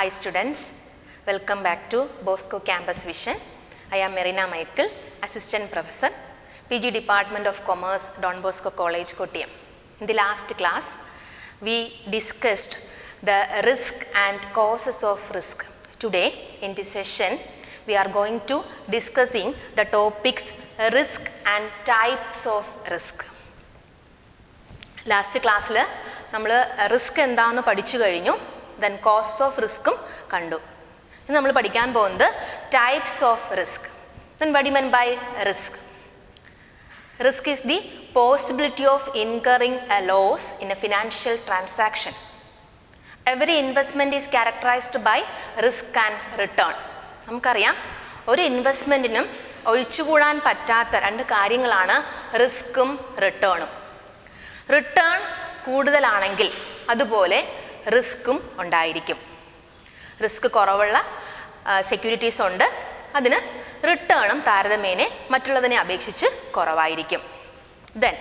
Hi students, welcome back to Bosco Campus Vision. I am Marina Michael, Assistant Professor, PG Department of Commerce, Don Bosco College, Kottayam. In the last class, we discussed the risk and causes of risk. Today, in this session, we are going to discussing the topics risk and types of risk. Last class, we risk endaanu padichu kazhinju. Then causes of risk kandu. Now we will പഠിക്കാൻ പോകുന്നത് types of risk. Then what do you mean by risk? Risk is the possibility of incurring a loss in a financial transaction. Every investment is characterized by risk and return. നമുക്കറിയാം ഒരു ഇൻവെസ്റ്റ്മെന്റിനും ഒഴിച്ചുകൂടാൻ പറ്റാത്ത രണ്ട് കാര്യങ്ങളാണ് റിസ്ക്കും റിട്ടേണും. Return കൂടുതലാണെങ്കിൽ അതുപോലെ റിസ്ക്കും ഉണ്ടായിരിക്കും. Risk കുറവുള്ള സെക്യൂരിറ്റീസ് ഉണ്ട്, അതിന് റിട്ടേണും താരതമ്യേന മറ്റുള്ളതിനെ അപേക്ഷിച്ച് കുറവായിരിക്കും. Then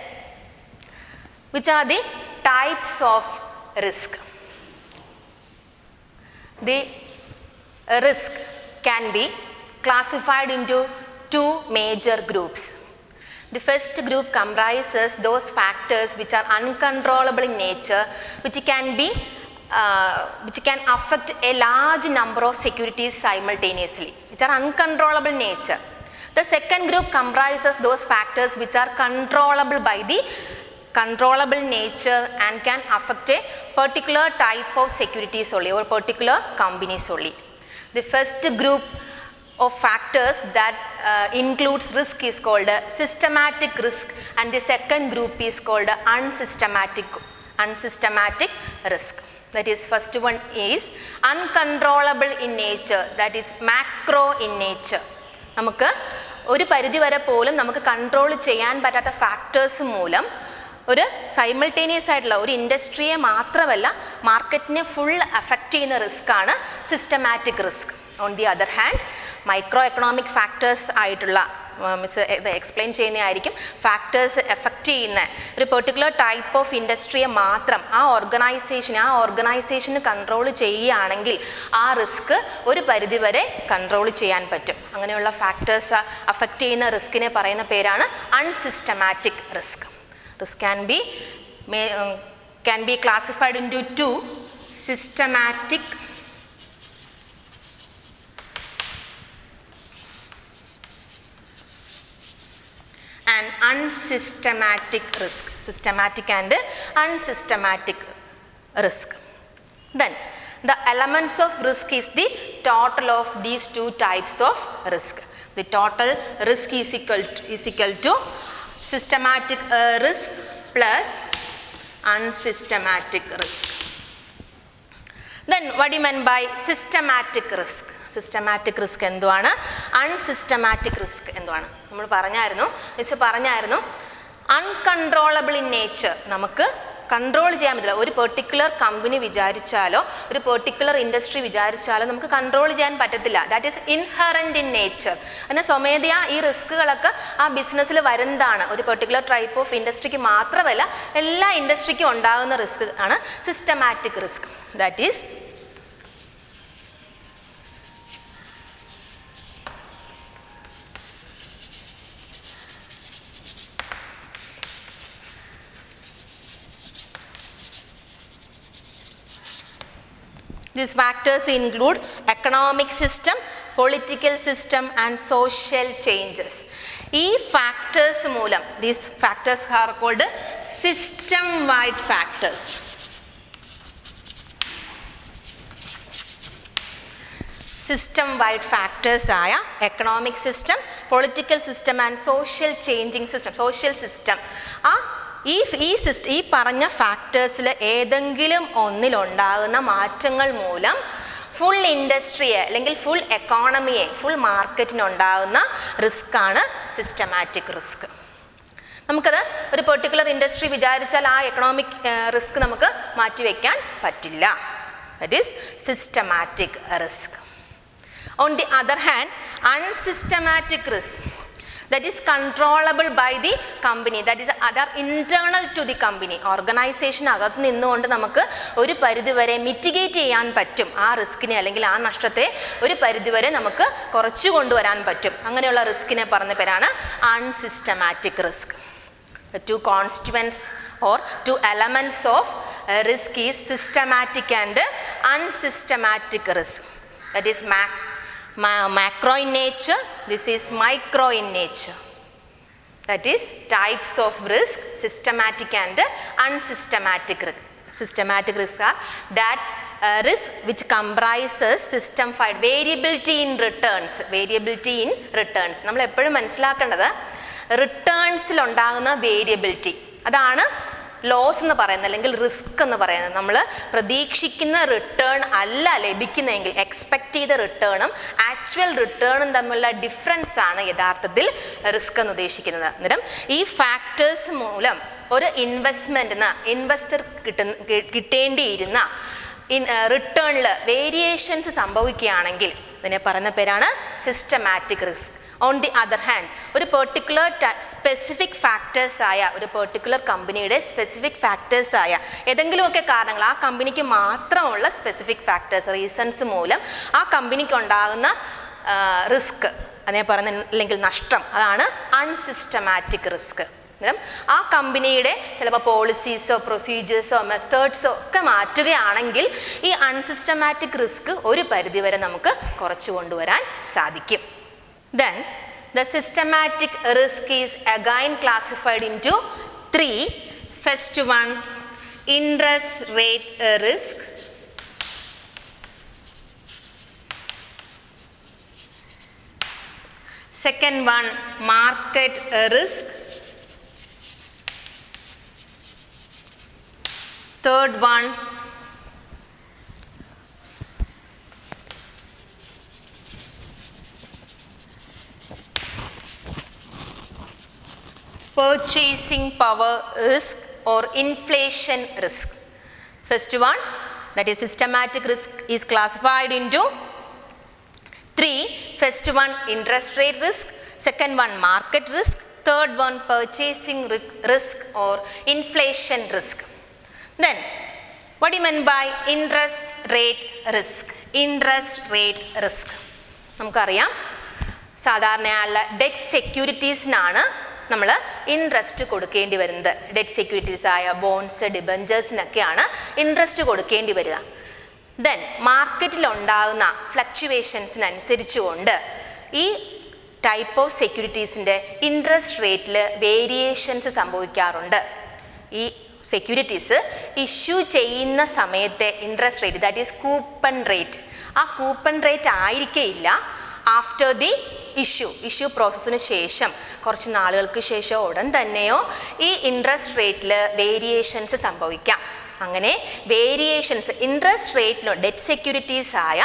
which are the types of risk? The risk can be classified into two major groups. The first group comprises those factors which are uncontrollable in nature, which can affect a large number of securities simultaneously, which are uncontrollable in nature. The second group comprises those factors which are controllable by the controllable nature and can affect a particular type of securities only or particular companies only. The first group of factors that includes risk is called systematic risk, and the second group is called unsystematic risk. That is, first one is uncontrollable in nature, that is macro in nature. നമുക്ക് ഒരു പരിധി വരെ പോലും നമുക്ക് control ചെയ്യാൻ പറ്റാത്ത factors മൂലം ഒരു സൈമൾട്ടേനിയസ് ആയിട്ടുള്ള ഒരു ഇൻഡസ്ട്രിയെ മാത്രമല്ല മാർക്കറ്റിനെ ഫുൾ അഫക്റ്റ് ചെയ്യുന്ന റിസ്ക് ആണ് systematic risk. On the other hand micro economic factors ആയിട്ടുള്ള മിസ് ഇത് എക്സ്പ്ലെയിൻ ചെയ്യുന്നതായിരിക്കും. ഫാക്ടേഴ്സ് എഫക്റ്റ് ചെയ്യുന്ന ഒരു പെർട്ടിക്കുലർ ടൈപ്പ് ഓഫ് ഇൻഡസ്ട്രിയെ മാത്രം ആ ഓർഗനൈസേഷന് കൺട്രോൾ ചെയ്യുകയാണെങ്കിൽ ആ റിസ്ക് ഒരു പരിധിവരെ കൺട്രോൾ ചെയ്യാൻ പറ്റും. അങ്ങനെയുള്ള ഫാക്ടേഴ്സ് അഫക്റ്റ് ചെയ്യുന്ന റിസ്കിനെ പറയുന്ന പേരാണ് unsystematic risk. Risk can be classified into two: systematic and unsystematic risk. Systematic and unsystematic risk. Then the elements of risk is the total of these two types of risk. The total risk is equal to systematic risk plus unsystematic risk. Then what do you mean by systematic risk? Systematic risk എന്തുവാണ്? Unsystematic risk എന്തുവാണ്? നമ്മൾ പറഞ്ഞായിരുന്നു uncontrollable in nature, നമുക്ക് control ചെയ്യാൻ പറ്റില്ല. ഒരു particular company വിചാരിച്ചാലോ ഒരു particular industry വിചാരിച്ചാലോ നമുക്ക് കൺട്രോൾ ചെയ്യാൻ പറ്റത്തില്ല. That is inherent in nature. അതിന് സ്വമേധയാ ഈ റിസ്കുകളൊക്കെ ആ ബിസിനസ്സിൽ വരുന്നതാണ്. ഒരു പെർട്ടിക്കുലർ ടൈപ്പ് ഓഫ് ഇൻഡസ്ട്രിക്ക് മാത്രമല്ല എല്ലാ ഇൻഡസ്ട്രിക്കും ഉണ്ടാകുന്ന റിസ്ക് ആണ് systematic risk. That is these factors include economic system, political system and social changes. ഈ factors മൂലം these factors are called system wide factors. System wide factors ആയ economic system, political system and social changing system, social system. ഈ പറഞ്ഞ ഫാക്ടേഴ്സിൽ ഏതെങ്കിലും ഒന്നിലുണ്ടാകുന്ന മാറ്റങ്ങൾ മൂലം full ഇൻഡസ്ട്രിയെ അല്ലെങ്കിൽ full എക്കോണമിയെ full മാർക്കറ്റിനുണ്ടാകുന്ന റിസ്ക്കാണ് സിസ്റ്റമാറ്റിക് റിസ്ക്. നമുക്കത് ഒരു പെർട്ടിക്കുലർ ഇൻഡസ്ട്രി വിചാരിച്ചാൽ ആ എക്കണോമിക് റിസ്ക് നമുക്ക് മാറ്റിവെക്കാൻ പറ്റില്ല. That is systematic risk. On the other hand unsystematic risk, that is controllable by the company, that is other internal to the company. Organisation അകത്ത് നിന്നുകൊണ്ട് നമുക്ക് ഒരു പരിധിവരെ മിറ്റിഗേറ്റ് ചെയ്യാൻ പറ്റും ആ റിസ്കിനെ അല്ലെങ്കിൽ ആ നഷ്ടത്തെ ഒരു പരിധിവരെ നമുക്ക് കുറച്ചു കൊണ്ടുവരാൻ പറ്റും. അങ്ങനെയുള്ള റിസ്കിനെ പറഞ്ഞ പേരാണ് unsystematic risk. The two constituents or two elements of risk is systematic and unsystematic risk. That is macro in nature, this is micro in nature. That is types of risk, systematic and unsystematic risk. Systematic risks are that risk which comprises system-wide variability in returns. Variability in returns. നമ്മൾ എപ്പോഴും മനസ്സിലാക്കേണ്ടത് റിട്ടേൺസിൽ ഉണ്ടാകുന്ന variability, അതാണ് loss എന്ന് പറയുന്നത് അല്ലെങ്കിൽ risk എന്ന് പറയുന്നത്. നമ്മൾ പ്രതീക്ഷിക്കുന്ന റിട്ടേൺ അല്ല ലഭിക്കുന്നതെങ്കിൽ എക്സ്പെക്റ്റ് ചെയ്ത റിട്ടേണും ആക്ച്വൽ റിട്ടേണും തമ്മിലുള്ള ഡിഫറൻസ് ആണ് യഥാർത്ഥത്തിൽ റിസ്ക് എന്ന് ഉദ്ദേശിക്കുന്നത്. അന്നേരം ഈ ഫാക്ടേഴ്സ് മൂലം ഒരു ഇൻവെസ്റ്റർ കിട്ടേണ്ടിയിരുന്ന റിട്ടേണിൽ വേരിയേഷൻസ് സംഭവിക്കുകയാണെങ്കിൽ ഇതിനെ പറയുന്ന പേരാണ് systematic risk. On the other hand ഒരു പെർട്ടിക്കുലർ സ്പെസിഫിക് ഫാക്ടേഴ്സ് ആയ ഒരു പെർട്ടിക്കുലർ കമ്പനിയുടെ സ്പെസിഫിക് ഫാക്ടേഴ്സ് ആയ ഏതെങ്കിലുമൊക്കെ കാരണങ്ങൾ ആ കമ്പനിക്ക് മാത്രമുള്ള സ്പെസിഫിക് ഫാക്ടേഴ്സ് റീസൺസ് മൂലം ആ കമ്പനിക്ക് ഉണ്ടാകുന്ന റിസ്ക് അതിനെ പറയുന്ന അല്ലെങ്കിൽ നഷ്ടം, അതാണ് അൺസിസ്റ്റമാറ്റിക് റിസ്ക്. ആ കമ്പനിയുടെ ചിലപ്പോൾ പോളിസീസോ പ്രൊസീജിയേഴ്സോ മെത്തേഡ്സോ ഒക്കെ മാറ്റുകയാണെങ്കിൽ ഈ അൺസിസ്റ്റമാറ്റിക് റിസ്ക് ഒരു പരിധിവരെ നമുക്ക് കുറച്ചു കൊണ്ടുവരാൻ സാധിക്കും. Then the systematic risk is again classified into three. First one, interest rate risk. Second one, market risk. Third one, purchasing power risk or inflation risk. First one, that is systematic risk, is classified into three. First one, interest rate risk. Second one, market risk. Third one, purchasing risk or inflation risk. Then what do you mean by interest rate risk? Interest rate risk നമുക്കറിയാം, സാധാരണയുള്ള debt സെക്യൂരിറ്റീസിനാണ് നമ്മൾ interest കൊടുക്കേണ്ടി വരുന്നത്. Debt securities ആയ bones, ഡിബഞ്ചേഴ്സിനൊക്കെയാണ് interest കൊടുക്കേണ്ടി വരിക. Then മാർക്കറ്റിലുണ്ടാകുന്ന ഫ്ലക്ച്വേഷൻസിനനുസരിച്ചുകൊണ്ട് ഈ type of സെക്യൂരിറ്റീസിൻ്റെ interest റേറ്റിൽ variations സംഭവിക്കാറുണ്ട്. ഈ സെക്യൂരിറ്റീസ് ഇഷ്യൂ ചെയ്യുന്ന സമയത്തെ interest rate, that is coupon rate, ആ കൂപ്പൺ റേറ്റ് ആയിരിക്കില്ല ആഫ്റ്റർ ദി ഇഷ്യൂ പ്രോസസ്സിന് ശേഷം കുറച്ച് നാളുകൾക്ക് ശേഷം ഉടൻ തന്നെയോ ഈ ഇൻട്രസ്റ്റ് റേറ്റിൽ വേരിയേഷൻസ് സംഭവിക്കാം. അങ്ങനെ വേരിയേഷൻസ് ഇൻട്രസ്റ്റ് റേറ്റിലോ ഡെറ്റ് സെക്യൂരിറ്റീസ് ആയ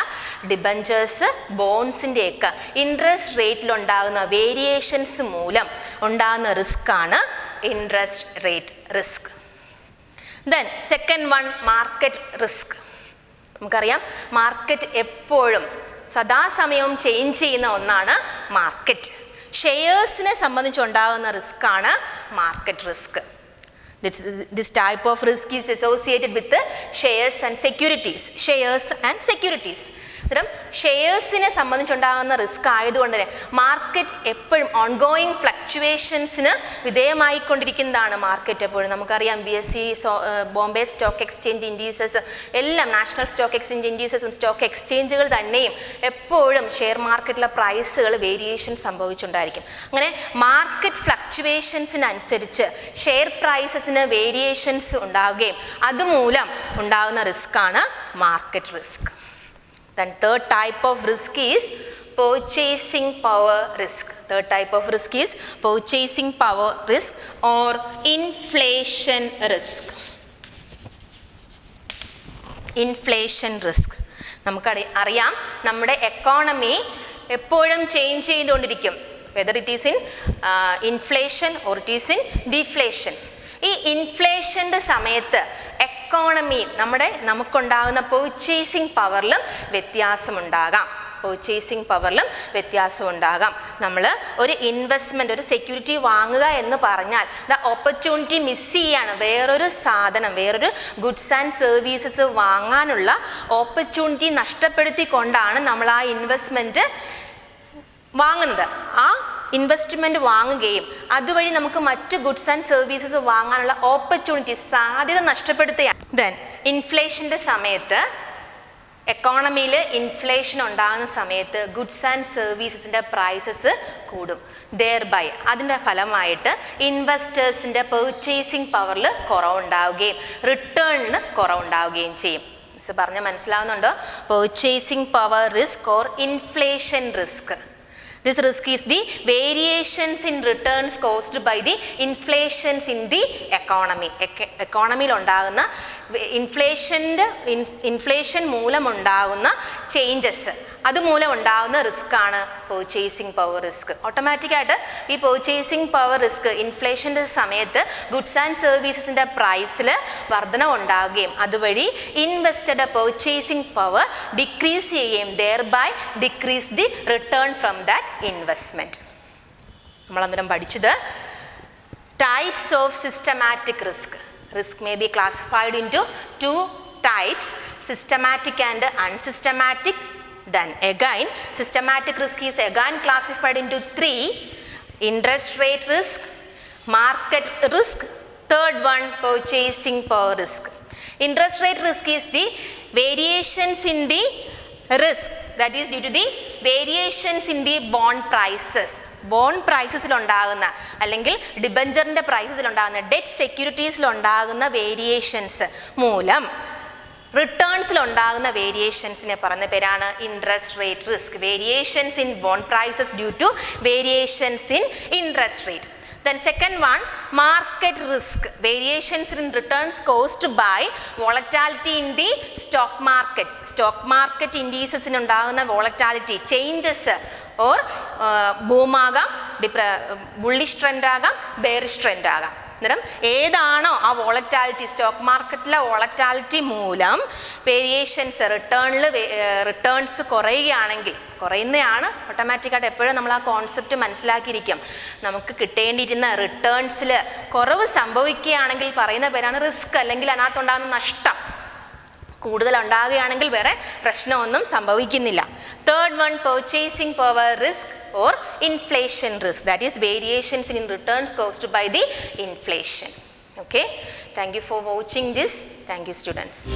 ഡിബഞ്ചേഴ്സ്, ബോൺസിൻ്റെയൊക്കെ ഇൻട്രസ്റ്റ് റേറ്റിലുണ്ടാകുന്ന വേരിയേഷൻസ് മൂലം ഉണ്ടാകുന്ന റിസ്ക്കാണ് interest rate risk. Then second one, market risk. നമുക്കറിയാം മാർക്കറ്റ് എപ്പോഴും സദാസമയവും ചേഞ്ച് ചെയ്യുന്ന ഒന്നാണ് മാർക്കറ്റ്. ഷെയർസിനെ സംബന്ധിച്ചുണ്ടാകുന്ന റിസ്ക്കാണ് market risk. This type of risk is associated with the shares and securities. Shares and securities. ഷെയർസിനെ സംബന്ധിച്ചുണ്ടാകുന്ന റിസ്ക് ആയതുകൊണ്ട് തന്നെ മാർക്കറ്റ് എപ്പോഴും ഓൺഗോയിങ് ഫ്ലക്ച്വേഷൻസിന് വിധേയമായിക്കൊണ്ടിരിക്കുന്നതാണ് മാർക്കറ്റ് എപ്പോഴും. നമുക്കറിയാം BSE, Bombay stock exchange indices എല്ലാം, നാഷണൽ സ്റ്റോക്ക് എക്സ്ചേഞ്ച് ഇൻഡീസസും സ്റ്റോക്ക് എക്സ്ചേഞ്ചുകൾ തന്നെയും എപ്പോഴും ഷെയർ മാർക്കറ്റിലെ പ്രൈസുകൾ വേരിയേഷൻ സംഭവിച്ചുകൊണ്ടായിരിക്കും. അങ്ങനെ മാർക്കറ്റ് ഫ്ലക്ച്വേഷൻസിനനുസരിച്ച് ഷെയർ പ്രൈസസിന് വേരിയേഷൻസ് ഉണ്ടാവുകയും അതുമൂലം ഉണ്ടാകുന്ന റിസ്ക്കാണ് market risk. Then third type of risk is purchasing power risk. Third type of risk is purchasing power risk or inflation risk. Inflation risk. നമുക്കറിയാം നമ്മുടെ എക്കോണമി എപ്പോഴും ചേഞ്ച് ചെയ്തുകൊണ്ടിരിക്കും, whether it is in inflation or it is in deflation. ഈ ഇൻഫ്ലേഷൻ്റെ സമയത്ത് economy നമുക്കുണ്ടാകുന്ന purchasing പവറിലും വ്യത്യാസമുണ്ടാകാം. Purchasing പവറിലും വ്യത്യാസം ഉണ്ടാകാം. നമ്മൾ ഒരു ഇൻവെസ്റ്റ്മെൻറ്റ്, ഒരു സെക്യൂരിറ്റി വാങ്ങുക എന്ന് പറഞ്ഞാൽ ദ ഓപ്പർച്യൂണിറ്റി മിസ് ചെയ്യാണ്. വേറൊരു സാധനം, വേറൊരു ഗുഡ്സ് ആൻഡ് സർവീസസ് വാങ്ങാനുള്ള ഓപ്പർച്യൂണിറ്റി നഷ്ടപ്പെടുത്തിക്കൊണ്ടാണ് നമ്മൾ ആ ഇൻവെസ്റ്റ്മെൻറ്റ് വാങ്ങുന്നത്. ആ ഇൻവെസ്റ്റ്മെൻറ്റ് വാങ്ങുകയും അതുവഴി നമുക്ക് മറ്റ് ഗുഡ്സ് ആൻഡ് സർവീസസ് വാങ്ങാനുള്ള ഓപ്പർച്യൂണിറ്റി, സാധ്യത നഷ്ടപ്പെടുത്തുകയാണ്. ദെൻ ഇൻഫ്ലേഷൻ്റെ സമയത്ത്, എക്കോണമിയിൽ ഇൻഫ്ലേഷൻ ഉണ്ടാകുന്ന സമയത്ത് ഗുഡ്സ് ആൻഡ് സർവീസസിൻ്റെ പ്രൈസസ് കൂടും. ദെയർബൈ അതിൻ്റെ ഫലമായിട്ട് ഇൻവെസ്റ്റേഴ്സിൻ്റെ പർച്ചേസിങ് പവറിൽ കുറവുണ്ടാവുകയും റിട്ടേണിന് കുറവുണ്ടാവുകയും ചെയ്യും. മിസ് പറഞ്ഞ മനസ്സിലാവുന്നുണ്ടോ? Purchasing power risk or inflation risk. This risk is the variations in returns caused by the inflations in the economy. എക്കോണമിയിൽ ഉണ്ടാകുന്ന ഇൻഫ്ലേഷൻ മൂലമുണ്ടാകുന്ന ചേഞ്ചസ്, അതുമൂലം ഉണ്ടാകുന്ന റിസ്ക്കാണ് പർച്ചേസിങ് പവർ റിസ്ക്. ഓട്ടോമാറ്റിക്കായിട്ട് ഈ പർച്ചേസിങ് പവർ റിസ്ക് ഇൻഫ്ലേഷൻ്റെ സമയത്ത് ഗുഡ്സ് ആൻഡ് സർവീസസിൻ്റെ പ്രൈസിൽ വർധനവ് ഉണ്ടാവുകയും അതുവഴി ഇൻവെസ്റ്ററുടെ പർച്ചേസിങ് പവർ ഡിക്രീസ് ചെയ്യുകയും thereby decrease the return from that investment. നമ്മളന്നേരം പഠിച്ചത് types of systematic risk. Risk may be classified into two types, systematic and unsystematic. Then again, systematic risk is again classified into three: interest rate risk, market risk, third one purchasing power risk. Interest rate risk is the variations in the risk that is due to the variations in the bond prices. Bond പ്രൈസസിലുണ്ടാകുന്ന അല്ലെങ്കിൽ ഡിബഞ്ചറിൻ്റെ പ്രൈസസിലുണ്ടാകുന്ന debt സെക്യൂരിറ്റീസിലുണ്ടാകുന്ന variations മൂലം റിട്ടേൺസിലുണ്ടാകുന്ന വേരിയേഷൻസിനെ പറയുന്ന പേരാണ് interest rate risk. Variations in bond prices due to variations in interest rate. Then second one, market risk, variations in returns caused by volatility in the stock market. Stock market indices ഉണ്ടാകുന്ന volatility, changes or boom ആകാം, bullish trend ആകാം, bearish trend ആകാം. അന്നേരം ഏതാണോ ആ volatility, stock മാർക്കറ്റിലെ volatility മൂലം variations returns കുറയുകയാണെങ്കിൽ, കുറയുന്നതാണ് ഓട്ടോമാറ്റിക്കായിട്ട് എപ്പോഴും നമ്മൾ ആ കോൺസെപ്റ്റ് മനസ്സിലാക്കിയിരിക്കും. നമുക്ക് കിട്ടേണ്ടിയിരുന്ന റിട്ടേൺസിൽ കുറവ് സംഭവിക്കുകയാണെങ്കിൽ പറയുന്ന പേരാണ് റിസ്ക്, അല്ലെങ്കിൽ അതിനകത്തുണ്ടാകുന്ന നഷ്ടം കൂടുതൽ ഉണ്ടാകുകയാണെങ്കിൽ വേറെ പ്രശ്നമൊന്നും സംഭവിക്കുന്നില്ല. Third one purchasing power risk or inflation risk, that is variations in returns caused by the inflation. Okay, thank you for watching this. Thank you, students.